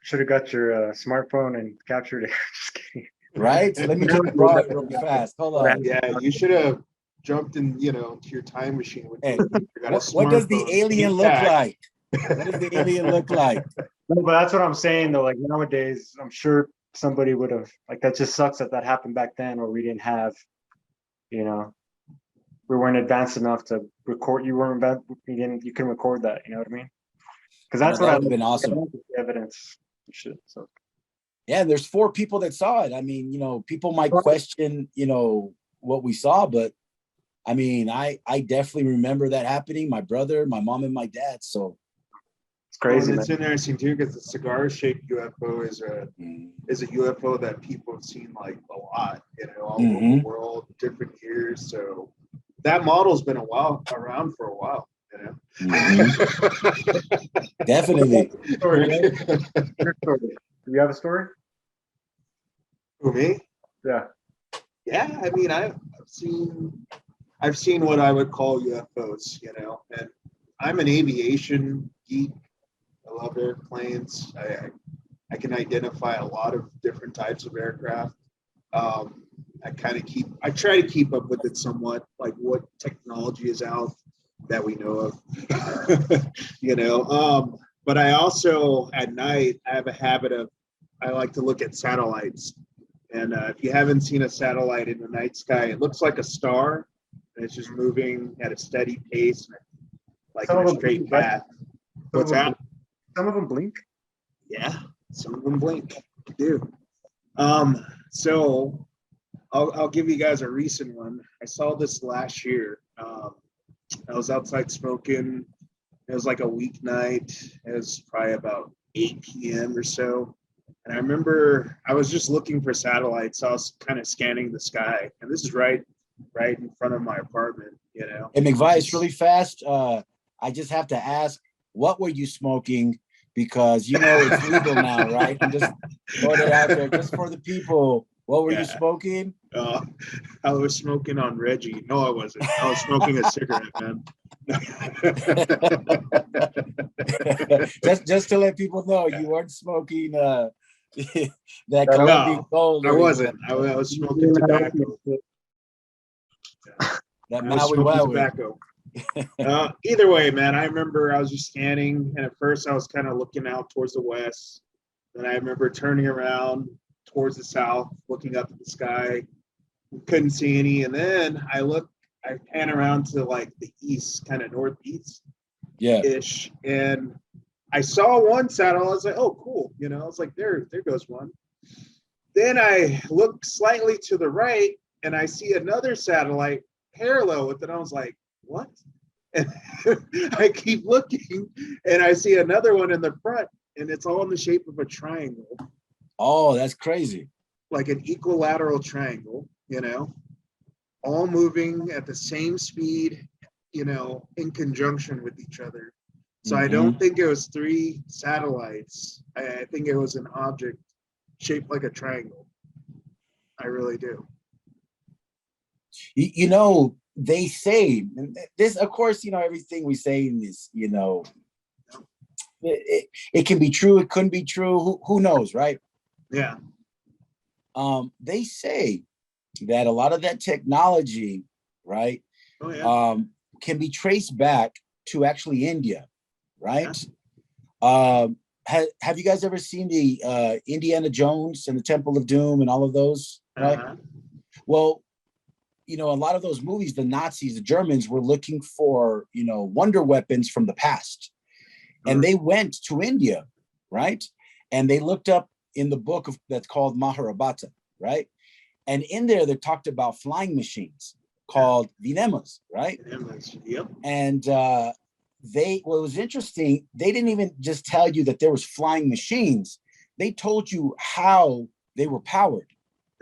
Should have got your smartphone and captured it. Just kidding. Right? Let me just draw it real fast. Hold on. Yeah, you should have jumped in, to your time machine with Hey, what does the alien look like? What does the alien look like? No, but that's what I'm saying though. Like nowadays, I'm sure somebody would have like that. Just sucks that happened back then, where we didn't have, we weren't advanced enough to record. You couldn't record that. You know what I mean? Because that's what that would have been awesome. Evidence, shit. So yeah, there's 4 people that saw it. I mean, people might question, what we saw, but I mean, I definitely remember that happening. My brother, my mom, and my dad. So it's crazy. It's interesting too because the cigar-shaped UFO is a UFO that people have seen like a lot, all over the world, different years. So that model's been around for a while. Definitely. Do you have a story? Who, me? Yeah. Yeah, I mean, I've seen what I would call UFOs, and I'm an aviation geek. I love airplanes. I can identify a lot of different types of aircraft. I try to keep up with it somewhat, like what technology is out that we know of, but I also at night I have a habit of I like to look at satellites, and if you haven't seen a satellite in the night sky, it looks like a star, and it's just moving at a steady pace, like in a straight path. What's that? Some of them blink. Yeah, some of them blink. They do. So I'll give you guys a recent one. I saw this last year. I was outside smoking. It was like a weeknight. It was probably about 8 p.m. or so. And I remember I was just looking for satellites. So I was kind of scanning the sky. And this is right in front of my apartment, Hey, McVice, really fast. I just have to ask, what were you smoking? Because it's legal now, right? I'm just throwing it out there just for the people. What were you smoking? I was smoking on Reggie. No, I wasn't. I was smoking a cigarette, man. just to let people know, you weren't smoking that Colombian gold. I wasn't. I was smoking tobacco. That Maui tobacco. Either way, man, I remember I was just scanning, and at first I was kind of looking out towards the west. Then I remember turning around towards the south, looking up at the sky, couldn't see any. And then I pan around to like the east, kind of northeast ish. And I saw one satellite. I was like, oh, cool. I was like, there goes one. Then I look slightly to the right and I see another satellite parallel with it. I was like, what? And I keep looking and I see another one in the front, and it's all in the shape of a triangle. Oh, that's crazy. Like an equilateral triangle, all moving at the same speed, in conjunction with each other. So I don't think it was 3 satellites. I think it was an object shaped like a triangle. I really do. They say this, of course, everything we say in this, it can be true. It couldn't be true. Who knows, right? Yeah. They say that a lot of that technology, right, can be traced back to actually India, right? Yeah. Have you guys ever seen the Indiana Jones and the Temple of Doom and all of those, right? Well, a lot of those movies, the Nazis, the Germans were looking for, wonder weapons from the past. And they went to India, right? And they looked up in the book that's called Mahabharata, right? And in there, they talked about flying machines called Vinemas, right? Vinemas, yep. And what was interesting, they didn't even just tell you that there was flying machines. They told you how they were powered,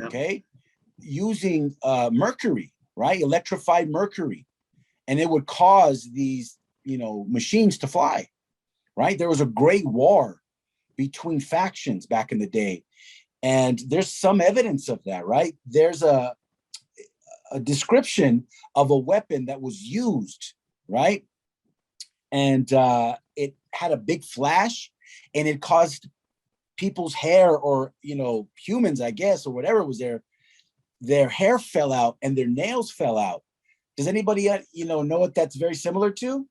okay? Using mercury, right? Electrified mercury. And it would cause these, machines to fly, right? There was a great war between factions back in the day. And there's some evidence of that, right? There's a description of a weapon that was used, right? And it had a big flash, and it caused people's hair, or humans, I guess, or whatever was there, their hair fell out and their nails fell out. Does anybody know what that's very similar to?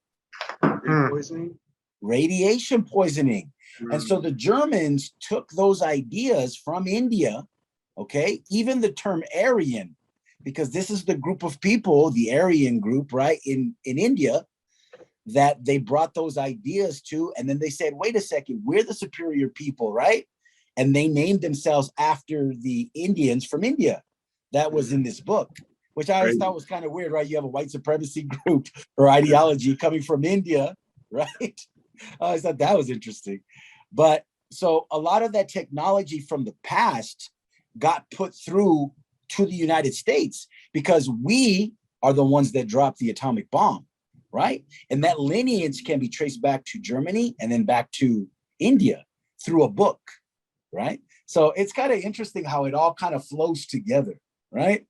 Poisoning? Radiation poisoning. And so the Germans took those ideas from India, okay? Even the term Aryan, because this is the group of people, the Aryan group, right, in India, that they brought those ideas to, and then they said, wait a second, we're the superior people, right? And they named themselves after the Indians from India. That was in this book, which I always thought was kind of weird, right? You have a white supremacy group or ideology coming from India, right? I always thought that was interesting. But so a lot of that technology from the past got put through to the United States because we are the ones that dropped the atomic bomb, right? And that lineage can be traced back to Germany and then back to India through a book, right? So it's kind of interesting how it all kind of flows together, right?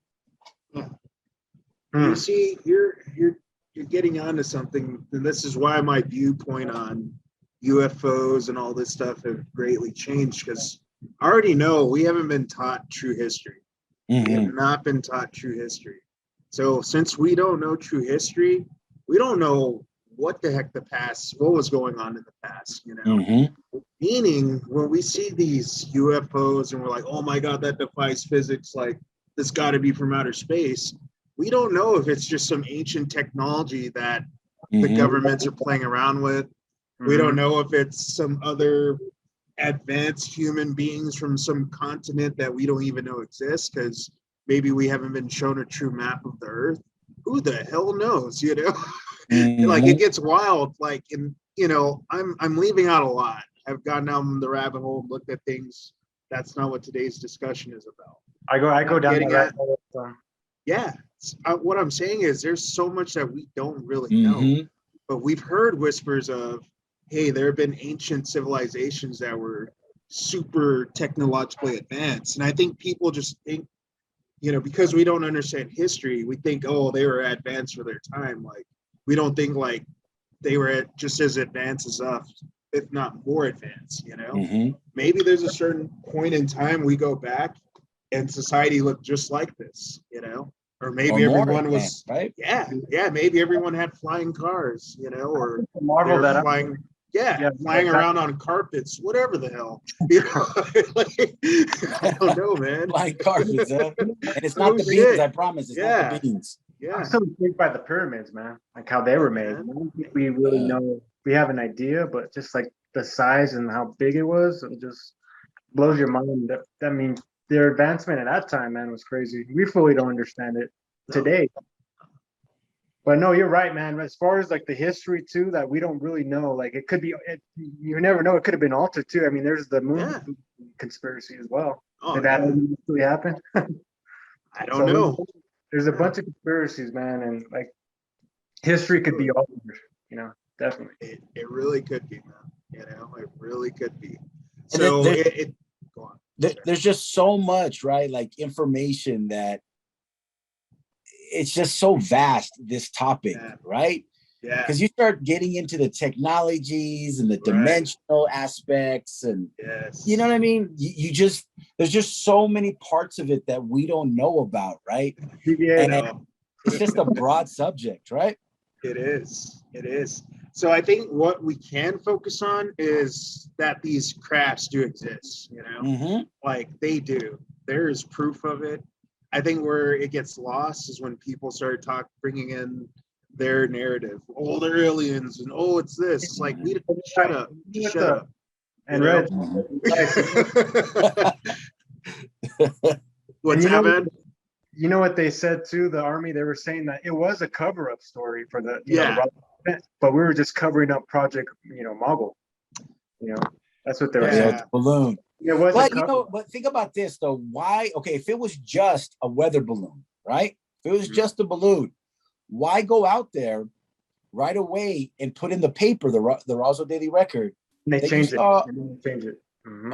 You see, you're getting onto something, and this is why my viewpoint on UFOs and all this stuff have greatly changed, because I already know we haven't been taught true history. We have not been taught true history. So since we don't know true history, we don't know what the heck what was going on in the past, Meaning, when we see these UFOs and we're like, oh my God, that defies physics, like this got to be from outer space. We don't know if it's just some ancient technology that the governments are playing around with. We don't know if it's some other advanced human beings from some continent that we don't even know exists, because maybe we haven't been shown a true map of the earth. Who the hell knows, Like, it gets wild. Like, I'm leaving out a lot. I've gone down the rabbit hole and looked at things. That's not what today's discussion is about. I go down the rabbit hole. Yeah. What I'm saying is there's so much that we don't really know, but we've heard whispers of, hey, there have been ancient civilizations that were super technologically advanced. And I think people just think, because we don't understand history, we think, oh, they were advanced for their time. Like, we don't think like they were just as advanced as us, if not more advanced, Maybe there's a certain point in time we go back and society looked just like this, or maybe everyone was, right? Yeah. Maybe everyone had flying cars, or Marvel that flying, flying around on carpets, whatever the hell, I don't know, man. Flying carpets, huh? And it's not the beans, I promise. It's not the beans. I'm still intrigued by the pyramids, man, like how they were made. I don't think we really know. We have an idea, but just like the size and how big it was, it just blows your mind. I mean, their advancement at that time, man, was crazy. We fully don't understand it today. But no, you're right, man. As far as like the history too, that we don't really know. Like, it could be, you never know. It could have been altered too. I mean, there's the moon conspiracy as well. Did that really happen? I don't know. There's a bunch of conspiracies, man, and like history could be altered. Definitely. It really could be, man. It really could be. So go on. There's just so much, right? Like information that it's just so vast, this topic, right? Yeah. Because you start getting into the technologies and the dimensional aspects, and you know what I mean? There's just so many parts of it that we don't know about, right? It's just a broad subject, right? It is. So I think what we can focus on is that these crafts do exist, like they do. There is proof of it. I think where it gets lost is when people start bringing in their narrative. Oh, they're aliens, and oh, it's this. It's like, shut up. And Red. What's happening? You know what they said too? The army, they were saying that it was a cover-up story for the but we were just covering up Project Mogul. That's what they were saying. Balloon. It was but think about this though. Why? Okay, if it was just a weather balloon, right? If it was just a balloon, why go out there right away and put in the paper, the Roswell Daily Record? They changed it. Oh,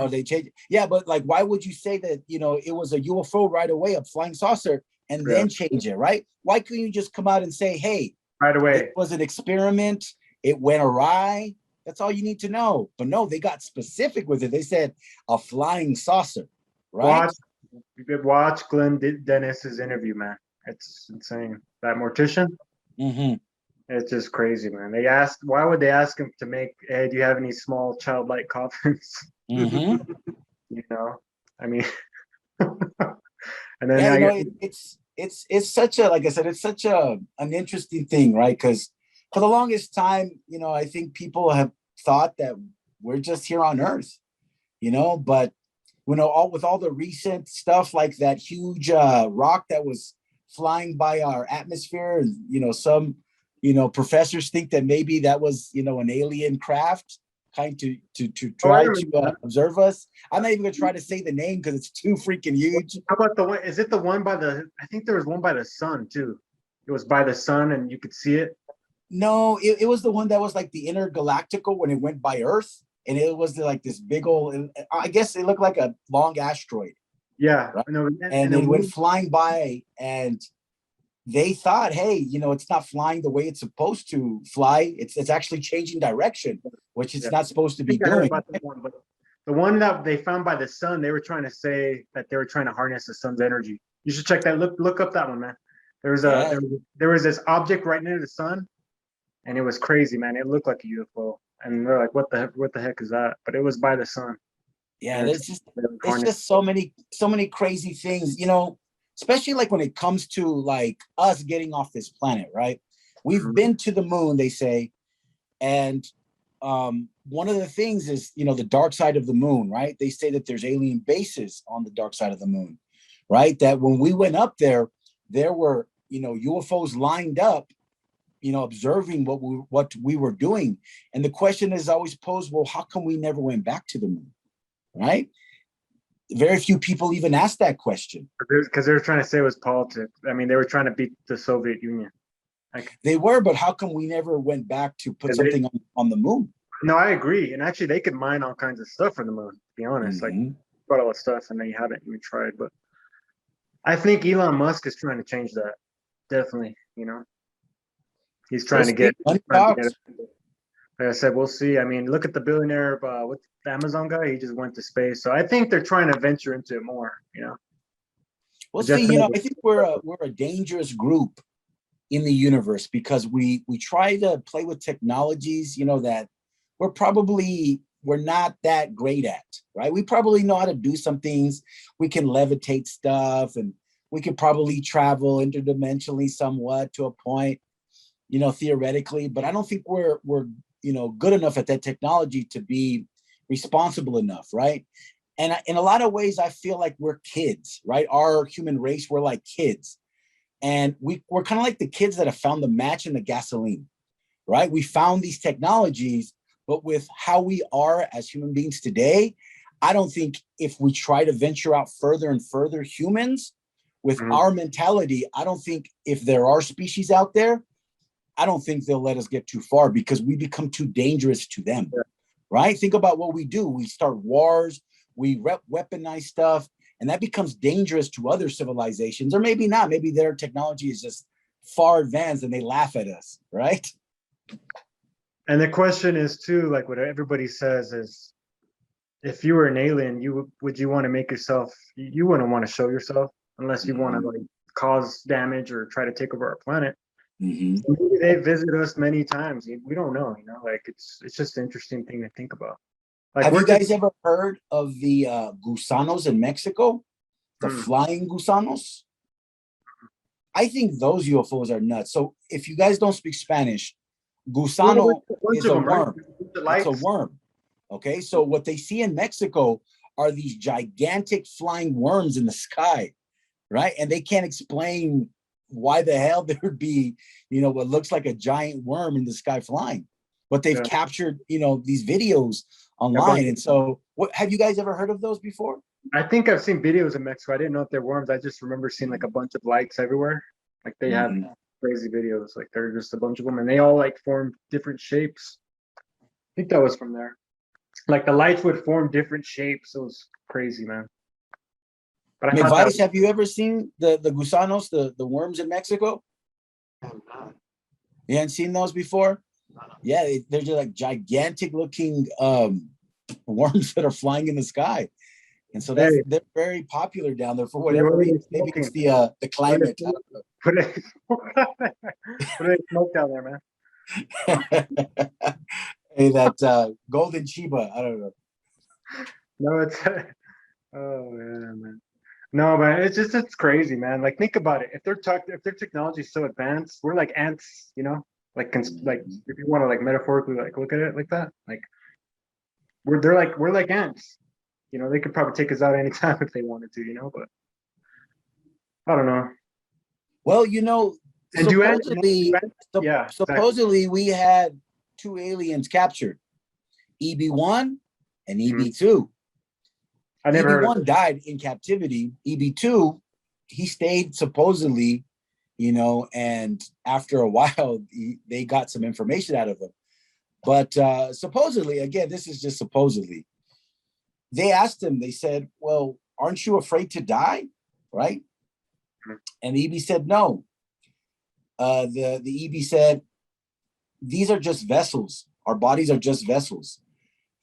they changed it. Yeah, but like, why would you say that, it was a UFO right away, a flying saucer, and then change it, right? Why couldn't you just come out and say, hey, right away, it was an experiment, it went awry, That's all you need to know. But no, they got specific with it. They said a flying saucer, right? You could watch Dennis's interview, man. It's insane. That mortician. Mm-hmm. It's just crazy, man. They asked, why would they ask him to make, hey, do you have any small childlike coffins? Mm-hmm. You know, I mean, and then Yeah, you know, it's such a, like I said, it's such an interesting thing, right? Because for the longest time, you know, I think people have thought that we're just here on Earth, you know, but you know, all with all the recent stuff like that huge rock that was flying by our atmosphere, and you know, some professors think that maybe that was an alien craft kind to try to observe us. I'm not even gonna try to say the name because it's too freaking huge. How about the one? Is it the one by the? I think there was one by the sun too. It was by the sun, and you could see it. No, it was the one that was like the intergalactical when it went by Earth, and it was like this big old. I guess it looked like a long asteroid. Yeah, right? no, and it went flying by, and they thought, hey, it's not flying the way it's supposed to fly. It's actually changing direction, which it's not supposed to be doing. The one that they found by the sun, they were trying to say that they were trying to harness the sun's energy. You should check that. Look up that one, man. There was this object right near the sun, and it was crazy, man. It looked like a UFO, and they're like, what the heck is that? But it was by the sun. Yeah, it's just so many crazy things, especially like when it comes to like us getting off this planet, right? We've been to the moon, they say, and one of the things is the dark side of the moon, right? They say that there's alien bases on the dark side of the moon, right? That when we went up there were UFOs lined up, observing what we were doing. And the question is always posed, well, how come we never went back to the moon? Right? Very few people even ask that question. Because they were trying to say it was politics. I mean, they were trying to beat the Soviet Union. They were, but how come we never went back to put something on the moon? No, I agree. And actually, they could mine all kinds of stuff from the moon, to be honest. Like, about all that stuff, and they haven't even tried. But I think Elon Musk is trying to change that. Definitely, he's trying to get. Like I said, we'll see. I mean, look at the billionaire, with the Amazon guy. He just went to space, so I think they're trying to venture into it more. We'll see. I think we're a dangerous group in the universe because we try to play with technologies, that we're not that great at, right? We probably know how to do some things. We can levitate stuff, and we could probably travel interdimensionally somewhat to a point, theoretically. But I don't think we're good enough at that technology to be responsible enough, right? And in a lot of ways, I feel like we're kids, right? Our human race, we're like kids. And we're kind of like the kids that have found the match in the gasoline, right? We found these technologies, but with how we are as human beings today, I don't think if we try to venture out further and further, humans, with our mentality, I don't think if there are species out there, I don't think they'll let us get too far because we become too dangerous to them, right? Think about what we do. We start wars, we weaponize stuff, and that becomes dangerous to other civilizations, or maybe not. Maybe their technology is just far advanced and they laugh at us, right? And the question is too, like what everybody says is, if you were an alien, would you want to make yourself? You wouldn't want to show yourself unless you want to like cause damage or try to take over our planet. So maybe they visit us many times. We don't know, like it's just an interesting thing to think about. Like, have you guys ever heard of the gusanos in Mexico? The flying gusanos? I think those UFOs are nuts. So if you guys don't speak Spanish, gusano is a worm. It's a worm. Okay, so what they see in Mexico are these gigantic flying worms in the sky, right? And they can't explain why the hell there would be, what looks like a giant worm in the sky flying. But they've captured, these videos online. And so have you guys ever heard of those before? I think I've seen videos in Mexico. I didn't know if they're worms. I just remember seeing like a bunch of lights everywhere. Like they have crazy videos. Like they're just a bunch of them, and they all like form different shapes. I think that was from there. Like the lights would form different shapes. It was crazy, man. But Vice, have you ever seen the gusanos, the worms in Mexico? I'm not. You hadn't seen those before? Yeah, they're just like gigantic looking worms that are flying in the sky. And so Hey, they're very popular down there for what whatever are they reason. Maybe it's smoking? the climate. I What are they, what do they smoke down there, man? don't know. Hey, that golden Chiba. I don't know. No, it's oh yeah, man. No, man, it's crazy, man. Like think about it. If their technology is so advanced, we're like ants, you know? Like if you want to like metaphorically like look at it like that, like we're like ants. You know, they could probably take us out anytime if they wanted to, you know, but I don't know. Well, And supposedly, yeah, exactly. supposedly we had two aliens captured, EB1 and Mhm. EB2. I never heard of EB1 died in captivity. EB2, he stayed supposedly, and after a while, they got some information out of him. But supposedly, again, this is just supposedly, they asked him, they said, well, aren't you afraid to die? Right? Mhm. And the EB said, no. The EB said, these are just vessels. Our bodies are just vessels.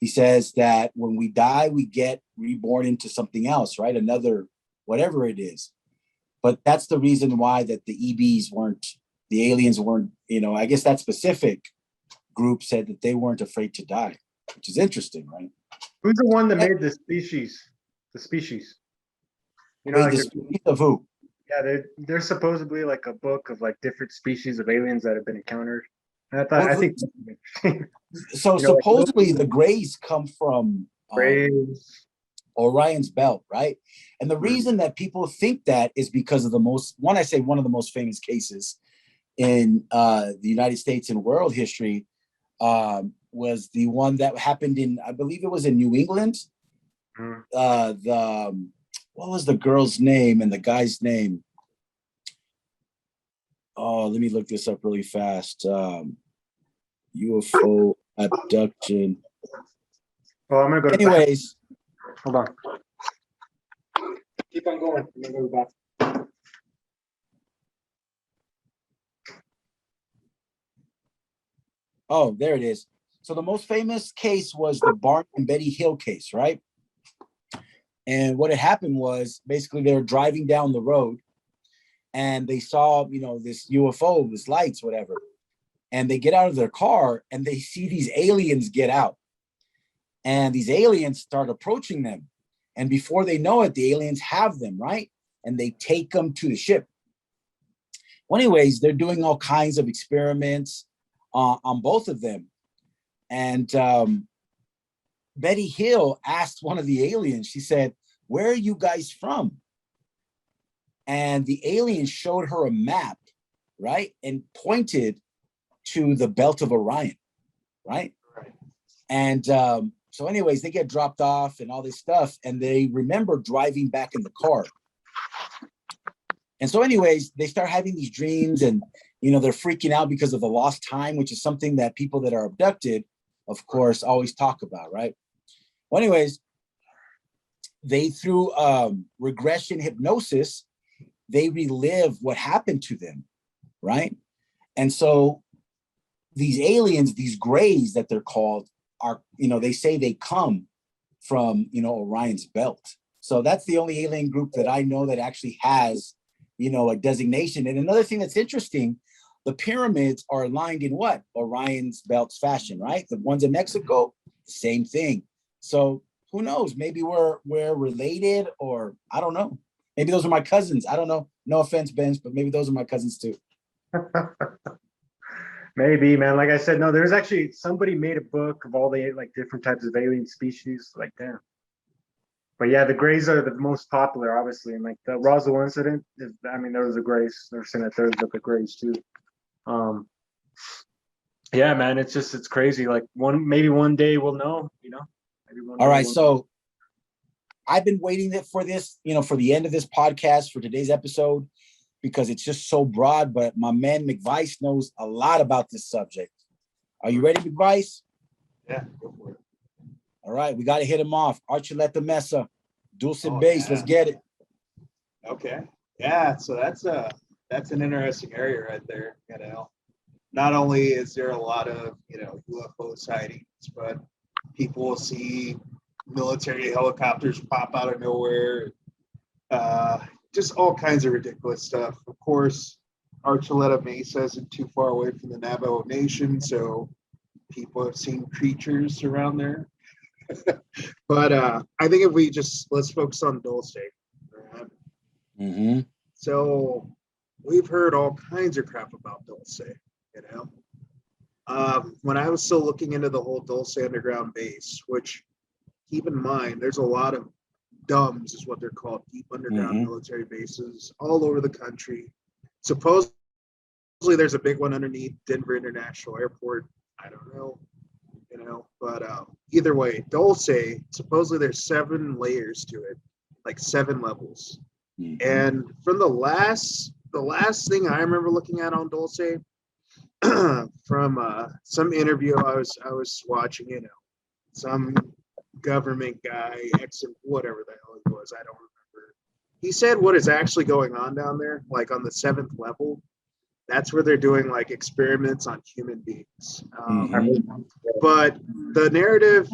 He says that when we die, we get reborn into something else, right? Another, whatever it is. But that's the reason why that the aliens weren't, I guess that specific group said that they weren't afraid to die, which is interesting, right? Who's the one that made the species? The species. You know, Wait, like the species of who? yeah, there's supposedly like a book of like different species of aliens that have been encountered. And I Well, think you so know, like supposedly the Greys come from graves. Orion's belt, right? And the reason that people think that is because of one of the most famous cases in the United States and world history was the one that happened I believe it was in New England. Mhm. What was the girl's name and the guy's name? Oh, let me look this up really fast. UFO abduction. Well, I'm gonna go to the bathroom. Anyways, Hold on. Keep on going. I'm gonna go to the bathroom. oh, there it is. So the most famous case was the Barney and Betty Hill case, right? And what had happened was basically they were driving down the road and they saw, this UFO, this lights, whatever. And they get out of their car and they see these aliens get out. And these aliens start approaching them. And before they know it, the aliens have them, right? And they take them to the ship. Well, anyways, they're doing all kinds of experiments on both of them. And Betty Hill asked one of the aliens, she said, where are you guys from? And the alien showed her a map, right? And pointed to the belt of Orion, right? And so anyways, they get dropped off and all this stuff. And they remember driving back in the car. And so anyways, they start having these dreams and, they're freaking out because of the lost time, which is something that people that are abducted, of course, always talk about, right? Well, anyways, they through regression hypnosis, they relive what happened to them, right? And so these aliens, these grays that they're called, are, they say they come from, Orion's belt. So that's the only alien group that I know that actually has, a designation. And another thing that's interesting, the pyramids are aligned in what? Orion's belt's fashion, right? The ones in Mexico, same thing. So who knows? Maybe we're related, or I don't know. Maybe those are my cousins. I don't know. No offense, Benz, but maybe those are my cousins too. Maybe, man. Like I said, no, there's actually somebody made a book of all the like different types of alien species. Like, damn. But yeah, the Greys are the most popular, obviously. And like the Roswell incident is, I mean, there was a Greys. They're saying that there's the Greys too. Um, yeah, man, it's crazy. Like maybe one day we'll know, Maybe one All day right. we'll So I've been waiting for this, for the end of this podcast, for today's episode, because it's just so broad. But my man McVice knows a lot about this subject. Are you ready, McVice? Yeah, go for it. All right, we got to hit him off. Archuleta Mesa, Dulce Oh, Base. yeah. Let's get it. Okay. Yeah, so that's an interesting area right there, not only is there a lot of, UFO sightings, but people will see military helicopters pop out of nowhere. Just all kinds of ridiculous stuff. Of course, Archuleta Mesa isn't too far away from the Navajo Nation, so people have seen creatures around there. But I think if we let's focus on Dulce. Right? Mm-hmm. So we've heard all kinds of crap about Dulce, when I was still looking into the whole Dulce underground base, which keep in mind, there's a lot of DUMBs is what they're called, deep underground military bases all over the country. Supposedly there's a big one underneath Denver International Airport. I don't know, but either way, Dulce, supposedly there's 7 layers to it, like 7 levels. And from the last thing I remember looking at on Dulce, from some interview I was watching, some government guy, whatever the hell he was, I don't remember. He said what is actually going on down there, like on the 7th level, that's where they're doing like experiments on human beings. But the narrative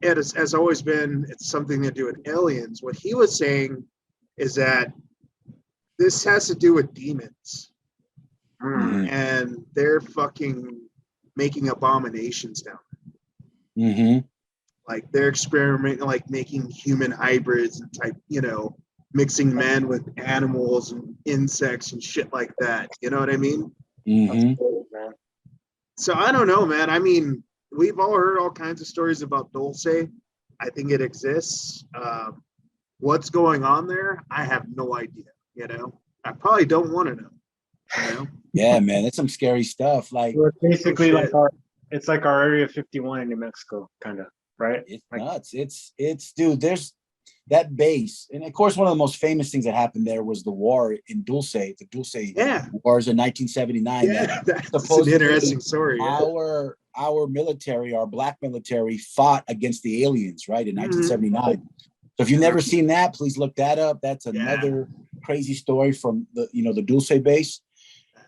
has always been it's something to do with aliens. What he was saying is that this has to do with demons. And they're fucking making abominations down there. Like they're experimenting, like making human hybrids and type, mixing men with animals and insects and shit like that. You know what I mean? So I don't know, man. I mean, we've all heard all kinds of stories about Dulce. I think it exists. What's going on there? I have no idea. I probably don't want to know. Yeah, man, that's some scary stuff. Like, so it's basically it's like our Area 51 in New Mexico, kind of, right? It's nuts. It's dude. There's that base, and of course, one of the most famous things that happened there was the war in Dulce. The Dulce wars in 1979. Yeah, that's an interesting story. Yeah. Our military, our black military, fought against the aliens, right, in 1979. So if you've never seen that, please look that up. That's another crazy story from the Dulce base.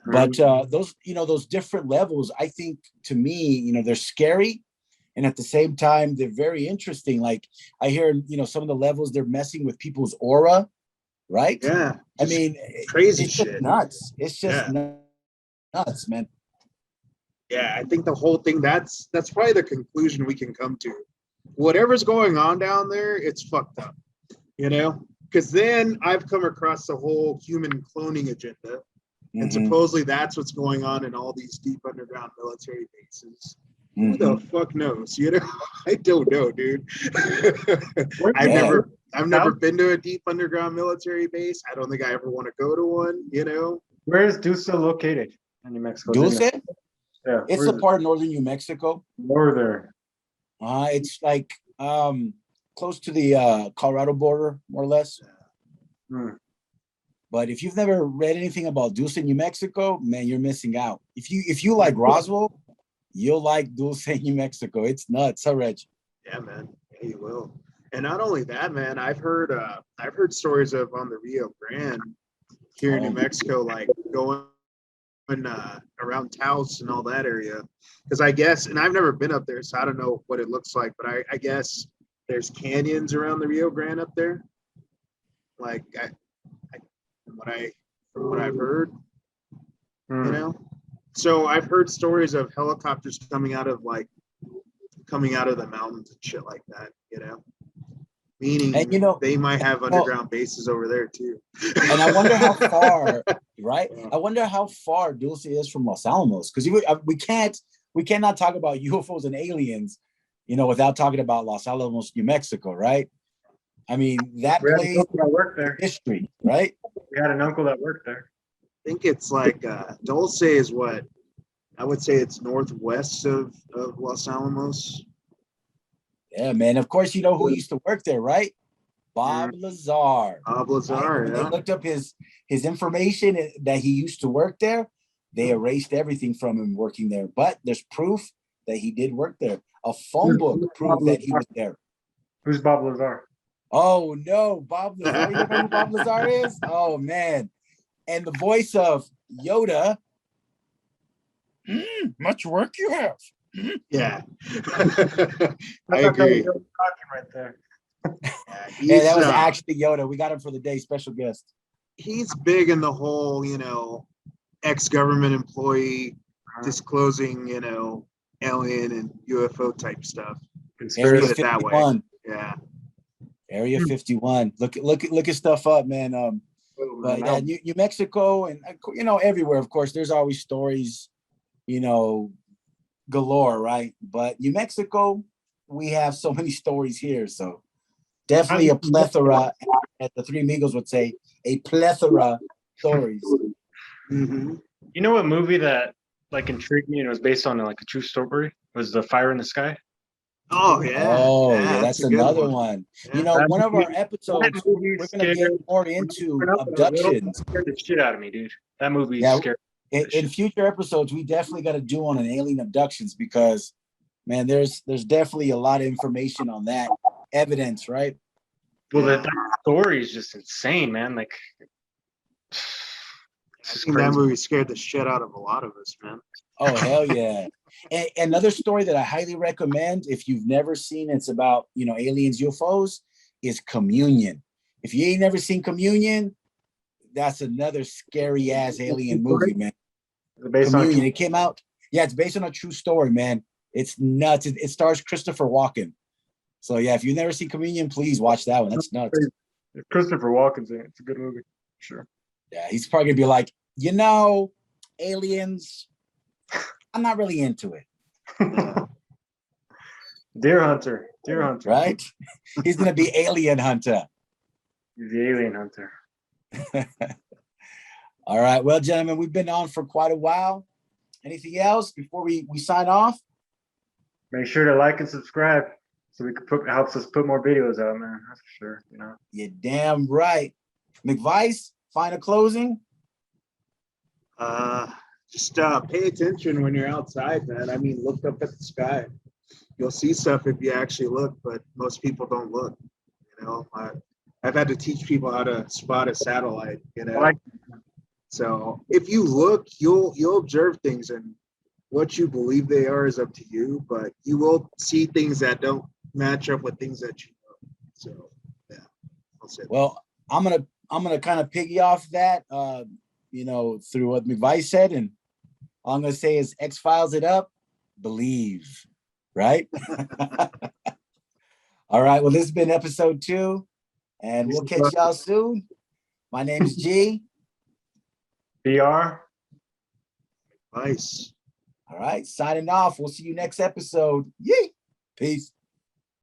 But those different levels, I think, to me, they're scary, and at the same time, they're very interesting. Like I hear, some of the levels they're messing with people's aura, right? Yeah, I mean, crazy it's shit. Just nuts. It's just nuts, man. Yeah, I think the whole thing that's probably the conclusion we can come to. Whatever's going on down there, it's fucked up, because then I've come across the whole human cloning agenda, and supposedly that's what's going on in all these deep underground military bases. Who the fuck knows? I don't know, dude. I've never been to a deep underground military base. I don't think I ever want to go to one. Where is Dulce located in New Mexico? Dulce? Yeah, it's a part of northern New Mexico. Northern. It's like close to the Colorado border, more or less. But if you've never read anything about Dulce, New Mexico, man, you're missing out. If you like Roswell, you'll like Dulce, New Mexico. It's nuts, huh, Reg? Yeah, man. Yeah, you will. And not only that, man, I've heard stories of on the Rio Grande here in New Mexico, like going around Taos and all that area. Because I guess, and I've never been up there, so I don't know what it looks like, but I guess there's canyons around the Rio Grande up there. Like from what I've heard, So I've heard stories of helicopters coming out of the mountains and shit like that, Meaning, and they might have underground bases over there too. And I wonder how far, right? I wonder how far Dulce is from Los Alamos, because we cannot talk about UFOs and aliens, without talking about Los Alamos, New Mexico, right? I mean, that place worked there. History, right? We had an uncle that worked there. I think it's like Dulce is what I would say it's northwest of Los Alamos. Yeah, man. Of course, you know who used to work there, right? Bob Lazar. Bob Lazar. They looked up his information that he used to work there. They erased everything from him working there, but there's proof that he did work there. A phone book proved that he was there. Who's Bob Lazar? Oh no, Bob Lazar. You know who Bob Lazar is? Oh man. And the voice of Yoda Much work you have. Yeah. I thought that was agree. Yoda talking right there. Yeah, that was He's, actually Yoda. We got him for the day, special guest. he's big in the whole, you know, ex-government employee disclosing, you know, alien and UFO type stuff. Area Put it that way. 51. Yeah. Area 51. Look at stuff up, man. But yeah, New Mexico and you know, everywhere, of course, there's always stories, you know, galore, right? But New Mexico, we have so many stories here. So definitely a plethora, as the Three Amigos would say, a plethora stories. Mm-hmm. You know what movie that like intrigued me and was based on like a true story was The Fire in the Sky. Oh yeah. Oh yeah, that's a good another one. Yeah. You know, That one of movie- our episodes, that movie we're gonna get more into abductions. Scared the shit out of me, dude. That movie Yeah, scared. In future episodes, we definitely got to do on an alien abductions because, man, there's definitely a lot of information on that evidence, right? Well, that story is just insane, man. Like, I think that movie scared the shit out of a lot of us, man. Oh hell yeah! And another story that I highly recommend if you've never seen, it's about, you know, aliens, UFOs, is Communion. If you ain't never seen Communion, that's another scary ass alien movie, man. Communion. It came out. Yeah, it's based on a true story, man. It's nuts. It stars Christopher Walken. So yeah, if you've never seen Communion, please watch that one. That's nuts. If Christopher Walken's in it, it's a good movie. Sure. Yeah, he's probably gonna be like, you know, aliens, I'm not really into it. Deer Hunter. Right? He's gonna be Alien Hunter. He's the alien hunter. All right. Well, gentlemen, we've been on for quite a while. Anything else before we sign off? Make sure to like and subscribe so we can helps us put more videos out, man. That's for sure. You know. You're damn right. McVice, final closing. Just pay attention when you're outside, man. I mean, look up at the sky. You'll see stuff if you actually look, but most people don't look. You know, I've had to teach people how to spot a satellite. You know, so if you look, you'll observe things, and what you believe they are is up to you. But you will see things that don't match up with things that you know. So yeah, I'll say. Well, I'm gonna kind of piggy off that. You know, through what McVice said, and all I'm gonna say is X-Files it up, believe, right? All right. Well, this has been episode 2, and we'll catch y'all soon. My name is G. BR. Nice. All right. Signing off. We'll see you next episode. Yay. Peace.